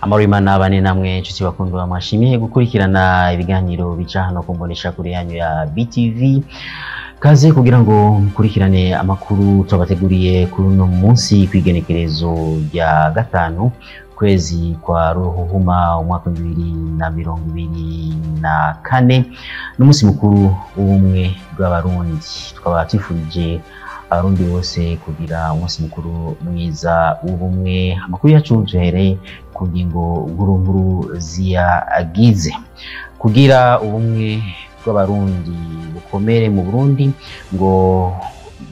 Amarimana bane namwe nshuti bakundwa mwashimiye gukurikirana ibiganiro bica hano kumbonesha kuri yanyu ya BTV. Kaze kugira ngo mukurikirane amakuru tubateguriye kuri uno munsi kwigenekerezo rya gatanu kwezi kwa Ruhuhuma umwaka 2024 n'umunsi mukuru w'ubumwe bw'abarundi. Tukaba twifurije abarundi bose kugira umunsi mukuru mwiza w'ubumwe. Amakuru yacu tuhereye ku ngingo nkuru ziyagize. Kugira ubumwe bw'abarundi bukomere mu Burundi, ngo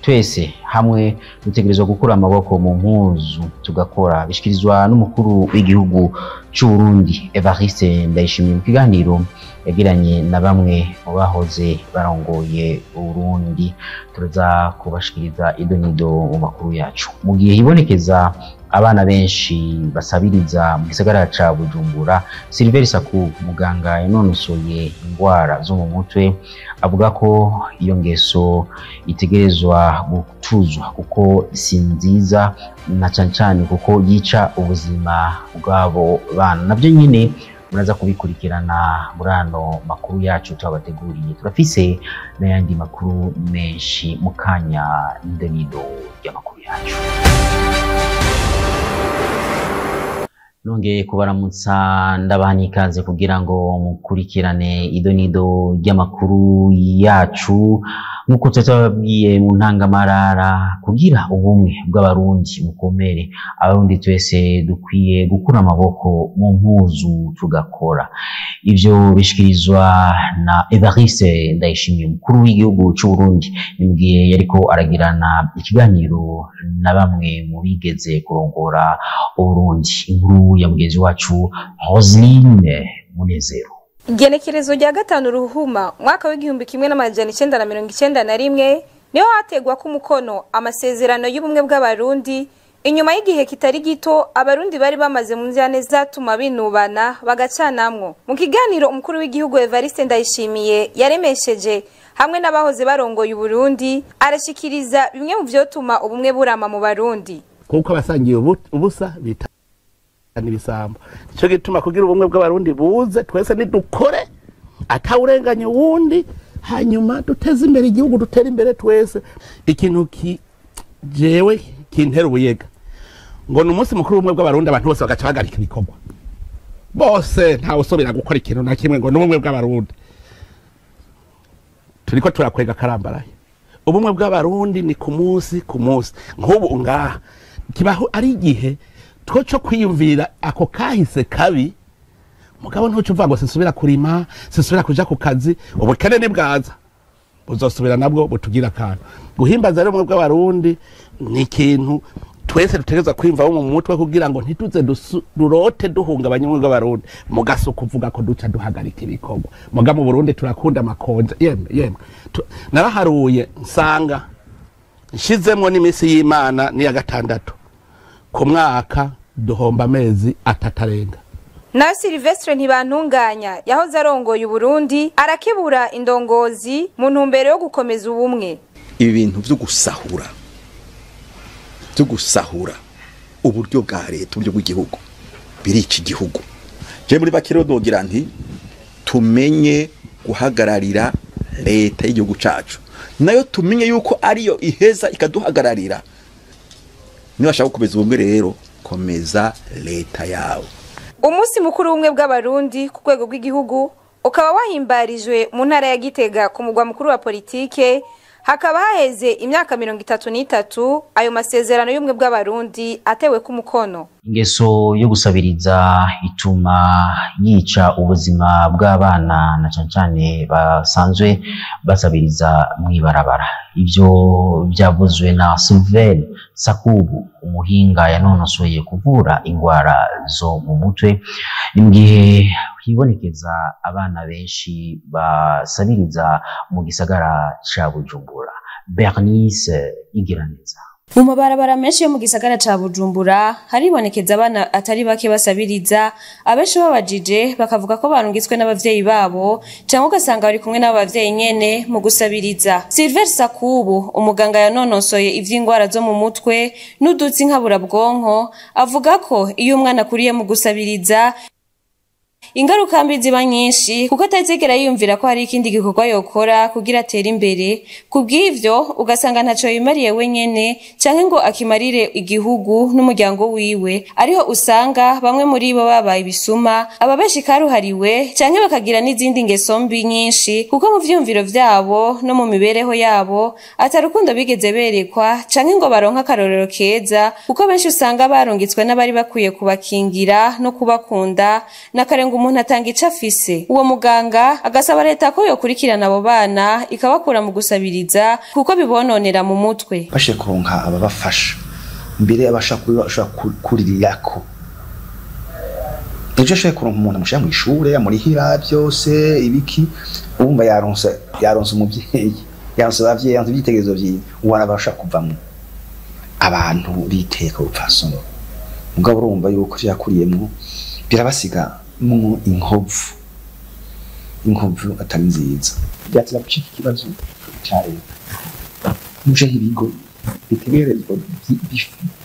twese hamwe dutegerezwa gukura amaboko mu mpuzu tugakora, bishikirizwa n'umukuru w'igihugu cy'u Burundi Evariste Ndayishimiye mu kiganiro yagiranye na bamwe mu bahoze barongoye Burundi. Turaza kubashikiriza idonido mu makuru yacu. Mu gihe hibonekeza abana benshi basabiriza mu gisagara ca Bujumbura, Silver Saku, muganga yanonosoye ingwara zo mu mutwe, avuga ko iyo ngeso itegerezwa gutuzwa kuko si nziza, na cyane kuko yica ubuzima bwabo bana. Navyo nyine muraza kubikurikirana muri ano makuru yacu tubateguriye. Turafise n'ayandi makuru menshi mu kanya n'idonido y'amakuru yacu. Nongeye kubaramutsa ndabani ikaze kugira ngo mukurikirane idonido ry'amakuru yacu. Nkuko tutababwiye mu ntangamarara, kugira ubumwe bw'abarundi mukomere, abarundi twese dukwiye gukura amaboko mu mpuzu tugakora. Ivyo bishikirizwa na Evariste Ndayishimiye, umukuru w'igihugu cy'u Burundi, mu gihe yariko aragirana ikiganiro na bamwe mu bigeze kurongora Burundi. Inkuru ya mugenzi wacu Roseline Munezero. Igenekerezo rya gatanu Ruhuma mwaka w'1991 niho hategwa ku mukono amasezerano y'ubumwe bw'abarundi. Inyuma y'igihe kitari gito, abarundi bari bamaze mu nzane zatuma binubana bagacanamwo. Mu kiganiro umukuru w'igihugu Evariste Ndayishimiye yaremesheje hamwe n'abahoze barongoye Burundi, arashikiriza bimwe mu vyotuma ubumwe burama mu Barundi. Kuko abasangiye ubusa bita nibisamba. Cyo gituma kugira ubumwe bw'abarundi buze twese nidukore atawurenganye wundi, hanyuma duteze imbere igihugu, dutera imbere twese. Ikintu jewe kintera ubuyega ngo n'umunsi mukuru w'ubumwe bw'abarundi abantu bose bagaca bagarika ibikorwa bose, ntawe usubira gukora ikintu na kimwe ngo n'ubumwe bw'abarundi. Turiko turakwega karambaraye. Ubumwe bw'abarundi ni ku munsi nk'ubu ngaha kibaho ari igihe twoco kwiyumvira ako kahise kabi, mugabo ntuco uvuga ngo sisubira kurima, sisubira kuja ku kazi, ubukene ni bwaza buzosubira nabwo butugira akantu. Guhimbaza rero ubumwe bw'abarundi ni ikintu twese dutegerezwa kwimva mu mutwe kugira ngo ntituze durote duhungabanya ubumwe bw'abarundi mugaso kuvuga ko duca duhagarika ibikorwa. Muga mu Burundi turakunda amakonja yemwe naraharuye nsanga nshizemwo n'imisi y'Imana ni ya gatandatu ku mwaka, duhomba amezi atatarenga. Na Silvestre ntibantunganya yahoze arongoye Burundi, arakebura indongozi mu ntumbero yo gukomeza ubumwe. Ibintu byo gusahura uburyo bwa leta, uburyo bw'igihugu birica igihugu. Je muri bakiro dogira nti tumenye guhagararira leta y'igihugu cacu, nayo tumenye yuko ariyo iheza ikaduhagararira. Niba gukomeza ubumwe rero, komeza leta yawe. Umunsi mukuru w'ubumwe bw'abarundi ku rwego rw'igihugu ukaba wahimbarijwe mu ntara ya Gitega ku mugwa mukuru wa politike. Hakaba haheze imyaka 33 ayo masezerano y'ubumwe bw'abarundi atewe ku mukono. Ingeso yo gusabiriza ituma yica ubuzima bw'abana, na cyane basanzwe basabiriza mwibarabara. Ivyo byavuzwe na Silver Saku, umuhinga yanonosoye kuvura ingwara zo mu mutwe. Mu gihe hibonekeza abana benshi basabiriza mu gisagara ca Bujumbura. Bernice Igiraneza. Mu mabarabara menshi yo mu gisagara ca Bujumbura haribonekeza abana atari bake basabiriza, abenshi babajije bakavuga ko barungitswe n'abavyeyi babo cyangwa ugasanga bari kumwe n'abavyeyi nyene mu gusabiriza. Silver Sakubu, umuganga yanonosoye ivy'ingwara zo mu mutwe n'udutsi nkaburabwonko, avuga ko iyo umwana akuriye mu gusabiriza ingaruka mbi ziba nyinshi kuko atazigera yiyumvira ko hari ikindi gikorwa yokora kugira atere imbere. Kubw'ivyo ugasanga ntaco yimariye wenyene canke ngo akimarire igihugu n'umuryango wiwe, ariho usanga bamwe muri bo babaye ibisuma, ababeshi karuhariwe canke bakagira n'izindi ngeso mbi nyinshi kuko mu vyumviro vyabo no mu mibereho yabo atarukundo bigeze berekwa canke ngo baronka akarorero keza, kuko benshi usanga barungitswe n'abari bakwiye kubakingira no kubakunda n'akarenga umuntu atanga ico afise. Uwo muganga agasaba leta ko yokurikirana abo bana ikabakura mu gusabiriza kuko bibononera mu mutwe. Bashe kuronka ababafasha mbere abasha kuririrako. Ejo shaka kuronka umuntu amushyira mu ishure amurihira byose ibiki, umva yaronse umuvyeyi, yaronse abavyeyi, yaronse ibyitegerezo vyiwe, uwana abasha kuvamo abantu biteka ubupfasoni. Mugabo urumva yuko yakuriyemo birabasiga mu inkovu atari nziza. Byatira gucika ikibazo cyane muje ibigo bitegerezwa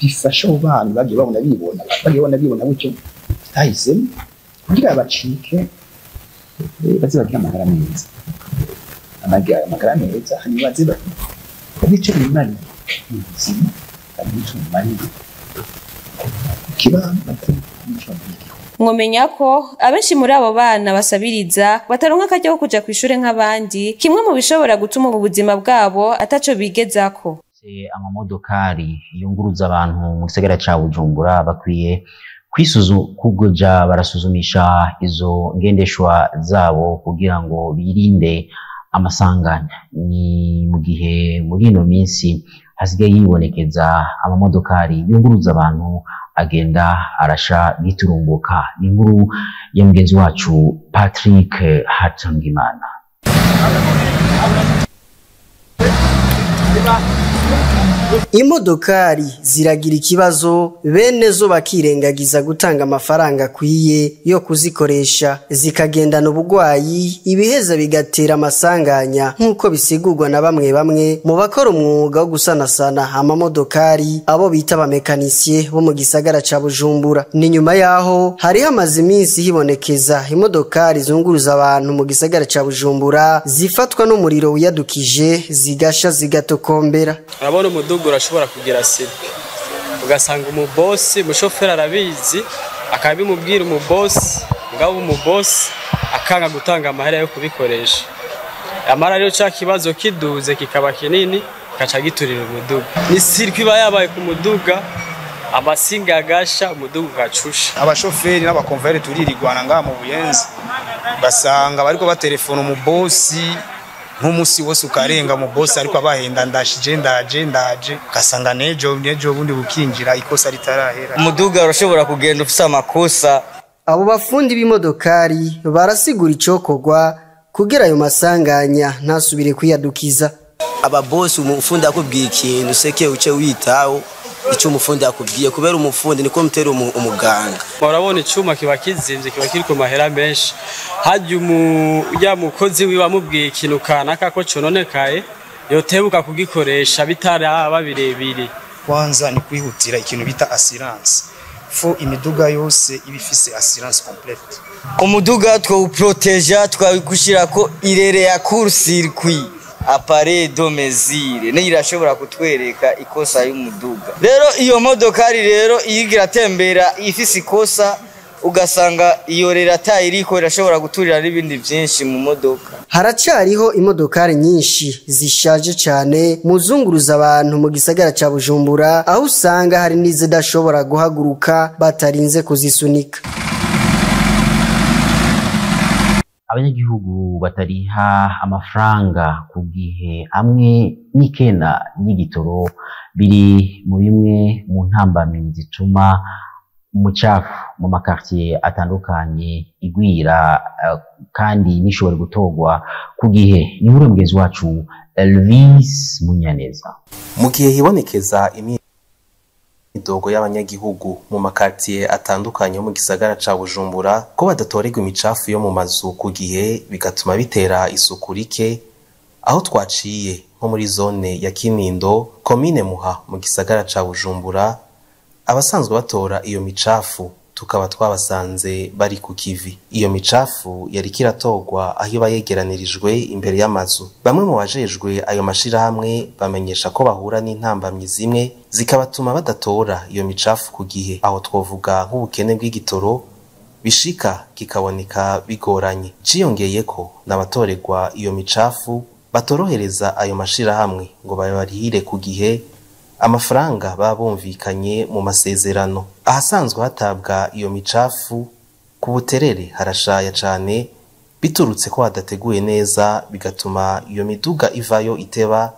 bifasha abantu bagiye babona bucyo tahise kugira bacike bazibagira amagara meza, amagara meza hanyuma ziba bice imana n'ubuzima kandi n'umari kiba Mwomenya ko abenshi muri abo bana basabiriza bataronka akajya ko kuja kw'ishure nk'abandi, kimwe mu bishobora gutuma ubuzima bwabo ataco bigezako. Amamodokari yunguruza abantu mu gisagara ca Bujumbura bakwiye kuja barasuzumisha izo ngendeshwa zabo kugira ngo birinde amasanganya. Ni mu gihe muri ino minsi hasigaye yibonekeza amamodokari yunguruza abantu agenda arasha giturumbuka. Inkuru ya mugenzi wacu Patrick Hatangimana. Imodokari ziragira ikibazo, bene zo bakirengagiza gutanga amafaranga akwiye yo kuzikoresha, zikagendana ubugwayi, ibiheza bigatera amasanganya nk'uko bisigurwa na bamwe mu bakora umwuga wo gusanasana amamodokari, abo bita abamekanisiye bo mu gisagara ca Bujumbura. Ni nyuma yaho hari hamaze iminsi hibonekeza imodokari zunguruza abantu mu gisagara ca Bujumbura zifatwa n'umuriro wiyadukije zigasha zigatokombera. Urabona umudugu urashobora kugira sirwe, ugasanga umubosi umushoferi arabizi akabimubwira umubosi, ngabo umubosi akanga gutanga amahera yo kubikoresha. Amara rero ca kibazo kiduze kikaba kinini kaca giturira umudugu. Ni sirwe iba yabaye ku muduga, amasinga agasha umudugu gacusha. Abashoferi n'abakonveri turirigwana ngaha mu Buyenzi, basanga bariko batelefona umubosi nk'umusi wose ukarenga mu boss ariko abahenda ndashije ndaje kasanga nejo bundi bukinjira ikosa ritarahera. Umuduga urashobora kugenda ufise amakosa. Abo bafundi b'imodokari barasigura icokogwa kugira ayo masanganya ntasubire kwiyadukiza. Aba boss umufundi akubwiye ikintu seke uce witaho icyo umufundi akubwiye, kubera umufundi niko mutera umuganga. Urabona icuma kiba kizimvye, kiba kiri ku mahera menshi. Hajya mukozi wiwe amubwiye ikintu kanaka ko cononekaye yotebuka kugikoresha bitaraba birebire. Kwanza ni kwihutira ikintu bita assurance. Fo imiduga yose ibifise assurance complete. Umuduga twawuproteja twawugushirako irere ya court circuit appareil de mesure ne irashobora kutwereka ikosa y'umuduga. Rero iyo modokari rero iyigira tembera ifise ikosa ugasanga iyo rero iriko irashobora guturira n'ibindi byinshi mu modoka. Haracariho imodokari nyinshi zishaje cyane muzunguruza abantu mu gisagara ca Bujumbura, aho usanga hari n'izidashobora guhaguruka batarinze kuzisunika. Abanyagihugu batariha amafaranga ku gihe hamwe n'ikena y'igitoro biri mu bimwe mu ntambamyi zituma umucafu mu makartier atandukanye igwira kandi nishobora gutogwa ku gihe. Ni muri mugenzi wacu Elvis Munyaneza. Mu gihe hibonekeza imidogo y'abanyagihugu mu makartier atandukanye mu gisagara ca Bujumbura ko badatorerwa imicafu yo mu mazu ku gihe bigatuma bitera isuku rike, aho twaciye nko muri zone ya Kinindo komine Muha mu gisagara ca Bujumbura, abasanzwe batora iyo micafu tukaba twabasanze bari ku kivi. Iyo micafu yari kiratogwa aho iba yegeranirijwe imbere y'amazu. Bamwe mu bajejwe ayo mashirahamwe bamenyesha ko bahura n'intambamyi zimwe zikabatuma badatora iyo micafu ku gihe, aho twovuga nk'ubukene bw'igitoro bishika kikaboneka bigoranye. Ciyongeye ko n'abatorerwa iyo micafu batorohereza ayo mashirahamwe ngo babarihire ku gihe amafaranga babumvikanye mu masezerano. Ahasanzwe hatabwa iyo micafu ku buterere harashaya cane biturutse ko hadateguye neza, bigatuma iyo miduga ivayo iteba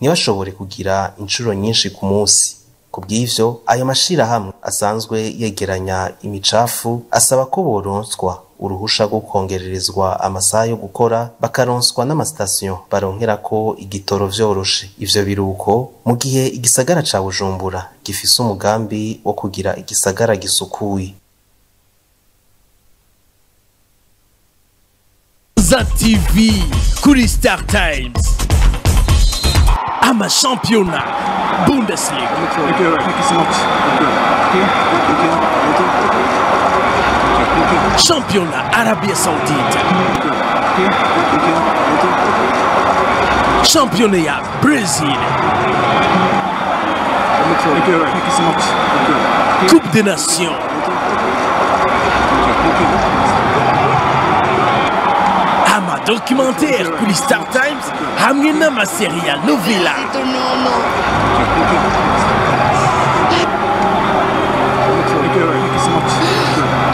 ntibashobore kugira inshuro nyinshi ku munsi. Kubw'ivyo ayo mashirahamwe asanzwe yegeranya imicafu asaba ko boronswa uruhusha rwo kongererezwa amasaha yo gukora, bakaronswa n'amasitasiyo baronkerako igitoro vyoroshe. Ivyo biruko mu gihe igisagara ca Bujumbura gifise umugambi wo kugira igisagara gisukuye. Za TV kuri Star Times, ama championnat Bundesliga, championnat Arabie Saoudite, championnat Brésil, Coupe des Nations, ama documentaire kuri Star Times hamwe n'amaserie ya novela.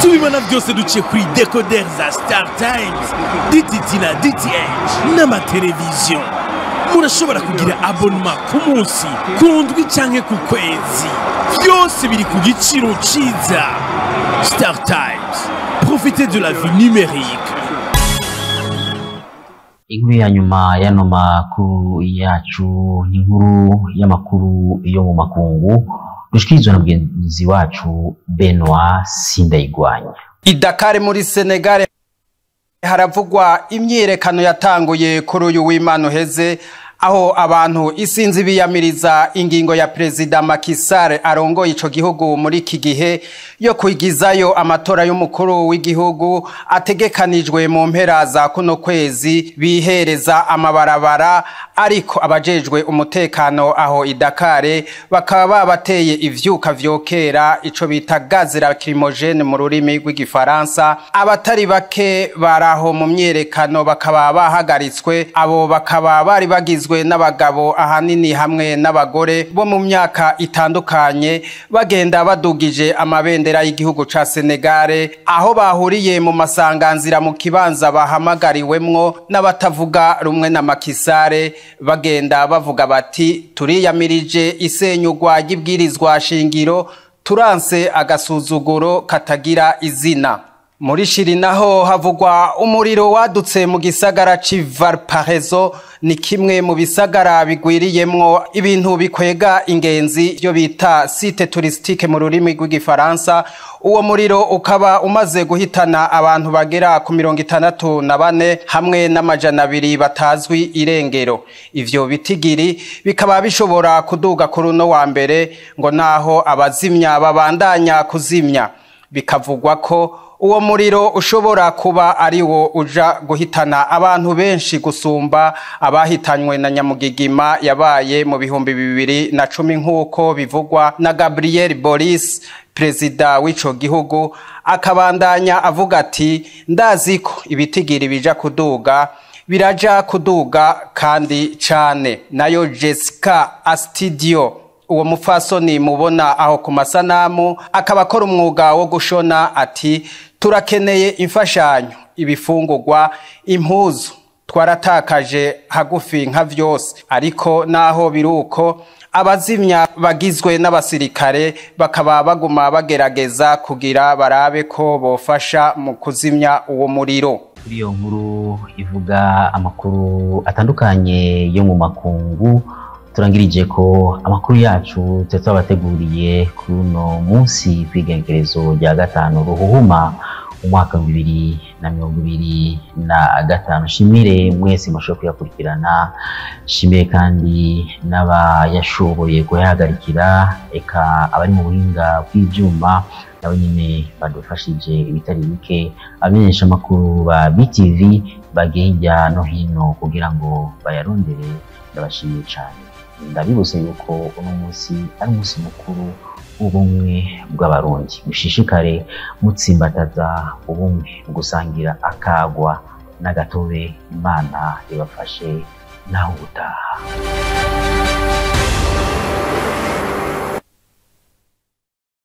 Tubibona byose duciye kuri decoder za Star Times, DTT na DTH n'amateleviziyo. Murashobora kugira abonnement ku munsi, ku ndwi canke ku kwezi, byose biri ku giciro ciza. Star Times, profitez de la vie numérique. Inkuru ya nyuma y'ano makuru yacu ni inkuru y'amakuru yo mu makungu dushikirizwa na mugenzi wacu Benoit Sindayigwanya. I Dakar muri Senegal haravugwa imyiyerekano yatanguye kuri uyu w'Imana uheze, aho abantu isinzi biyamiriza ingingo ya Perezida Macky Sall arongoye ico gihugu muri iki gihe yo kwigizayo amatora y'umukuru w'igihugu ategekanijwe mu mpera za kuno kwezi, bihereza amabarabara. Ariko abajejwe umutekano aho i Dakar bakaba bateye ivyuka vyokera, ico bita gaz lacrymogène mu rurimi rw'igifaransa. Abatari bake baraho mu myerekano bakaba bahagaritswe, abo bakaba bari bagizwe n'abagabo ahanini hamwe n'abagore bo mu myaka itandukanye, bagenda badugije amabendera y'igihugu ca Senegal, aho bahuriye mu masanganzira mu kibanza bahamagariwemwo n'abatavuga rumwe na Macky Sall, bagenda bavuga bati turiyamirije isenyugwa ry'ibwirizwa shingiro, turanse agasuzuguro katagira izina. Muri Shiri naho havugwa umuriro wadutse mu gisagara c'Valparaiso, ni kimwe mu bisagara bigwiriyemwo ibintu bikwega ingenzi byo bita site touristique mu rurimi rw'igifaransa. Uwo muriro ukaba umaze guhitana abantu bagera ku 64 hamwe n'amajana 200 batazwi irengero. Ivyo bitigiri bikaba bishobora kuduga ku runo wa mbere, ngo naho abazimya babandanya kuzimya. Bikavugwa ko uwo muriro ushobora kuba ari wo uja guhitana abantu benshi gusumba abahitanywe na nyamugigima yabaye mu 2010 nk'uko bivugwa na Gabriel Boris, perezida w'ico gihugu. Akabandanya avuga ati ndazi ko ibitigiri bija kuduga, biraja kuduga kandi cane. Nayo Jessica Astidio, uwo mufasoni mubona aho ku masanamu, akaba akora umwuga wo gushona, ati turakeneye imfashanyo, ibifungurwa, impuzu, twaratakaje hagufi nka vyose. Ariko naho biruko abazimya bagizwe n'abasirikare bakaba baguma bagerageza kugira barabe ko bofasha mu kuzimya uwo muriro. kuri iyo nkuru ivuga amakuru atandukanye yo mu makungu turangirije ko amakuru yacu twabateguriye kuri uno munsi kwigengerezo rya 5 ruhuhuma umwaka 2025. Shimire mwese mushoboye kuyakurikirana, shimire kandi n'abayashoboye kuyahagarikira, eka abari mu buhinga bw'ibyuma nabo nyine badufashije ibitari bike, amenyesha amakuru ba BTV bagenda no hino kugira ngo bayarondere. Ndabashimiye cyane, ndabibutse yuko uno munsi ari umunsi mukuru ubumwe bw'abarundi. Mushishikare mutsimbataza ubumwe, gusangira akagwa n'agatobe. Imana ibafashe naho utaha.